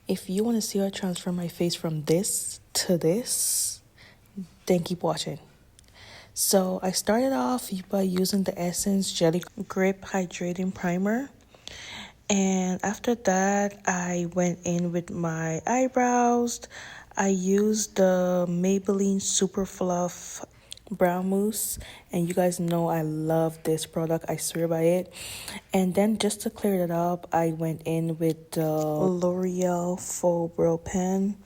If you want to see how I transfer my face from this to this, then keep watching. So I started off by using the Essence Jelly Grip Hydrating Primer. And after that, I went in with my eyebrows. I used the Maybelline Super Fluff brow mousse, and you guys know I love this product. I swear by it. And then just to clear it up, I went in with the L'Oreal Faux Brow Pen.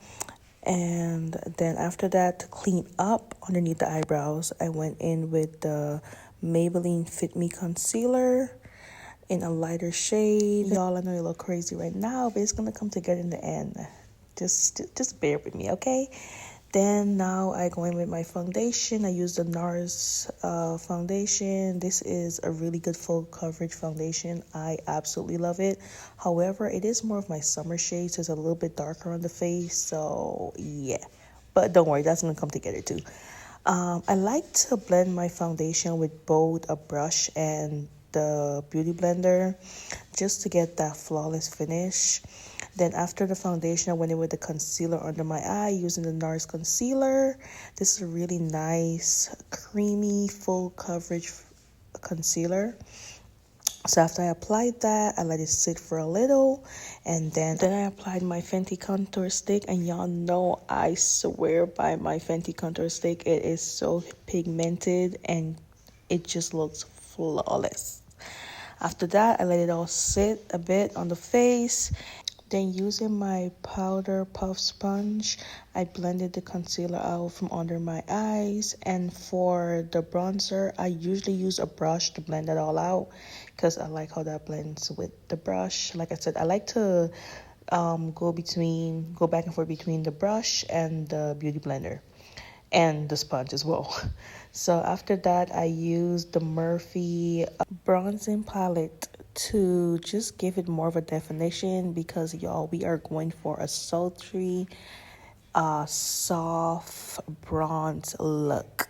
And then after that, to clean up underneath the eyebrows, I went in with the Maybelline Fit Me Concealer in a lighter shade. Y'all, I know you look crazy right now, but it's gonna come together in the end. Just bear with me, okay? Then now I go in with my foundation. I use the NARS foundation. This is a really good full coverage foundation. I absolutely love it. However, it is more of my summer shade, so it's a little bit darker on the face. So yeah, but don't worry, that's gonna come together too. I like to blend my foundation with both a brush and the beauty blender just to get that flawless finish. Then after the foundation, I went in with the concealer under my eye using the NARS concealer. This is a really nice, creamy, full coverage concealer. So after I applied that, I let it sit for a little, and then I applied my Fenty contour stick. And y'all know I swear by my Fenty contour stick. It is so pigmented and it just looks flawless. After that, I let it all sit a bit on the face. Then using my powder puff sponge, I blended the concealer out from under my eyes. And for the bronzer, I usually use a brush to blend it all out because I like how that blends with the brush. Like I said, I like to go back and forth between the brush and the beauty blender and the sponge as well. So after that, I used the Morphe bronzing palette to just give it more of a definition because y'all, we are going for a sultry, soft bronze look.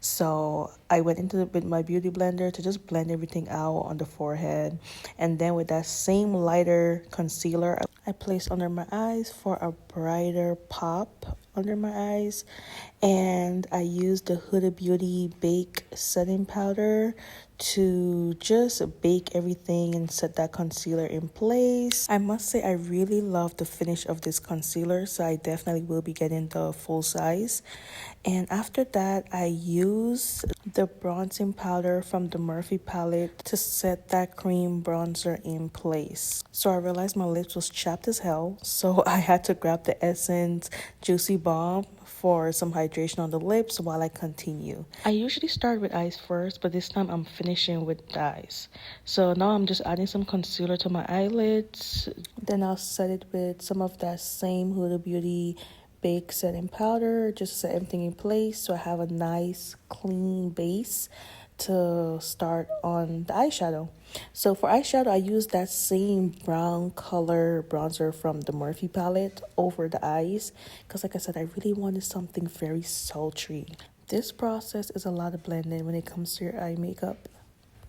So I went into it with my beauty blender to just blend everything out on the forehead. And then with that same lighter concealer, I placed under my eyes for a brighter pop under my eyes. And I used the Huda Beauty Bake Setting Powder to just bake everything and set that concealer in place. I must say I really love the finish of this concealer, so I definitely will be getting the full size. And after that, I used the bronzing powder from the Morphe palette to set that cream bronzer in place. So I realized my lips was chapped as hell, so I had to grab the Essence Juicy Balm for some hydration on the lips while I continue. I usually start with eyes first, but this time I'm finishing with the eyes. So now I'm just adding some concealer to my eyelids. Then I'll set it with some of that same Huda Beauty Bake Setting Powder just to set everything in place so I have a nice clean base to start on the eyeshadow. So for eyeshadow, I use that same brown color bronzer from the Morphe palette over the eyes because like I said, I really wanted something very sultry. This process is a lot of blending when it comes to your eye makeup.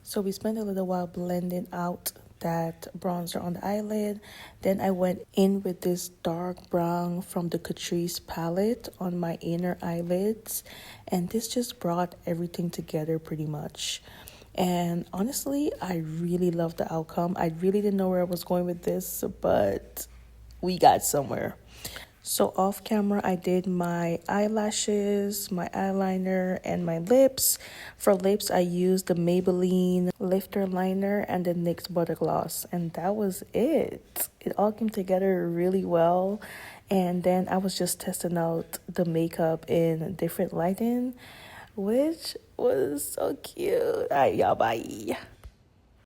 So we spent a little while blending out that bronzer on the eyelid. Then I went in with this dark brown from the Catrice palette on my inner eyelids, and this just brought everything together pretty much. And honestly, I really love the outcome. I really didn't know where I was going with this, but we got somewhere. So off camera, I did my eyelashes, my eyeliner, and my lips. For lips, I used the Maybelline Lifter Liner and the NYX Butter Gloss. And that was it. It all came together really well. And then I was just testing out the makeup in different lighting, which was so cute. All right, y'all, bye.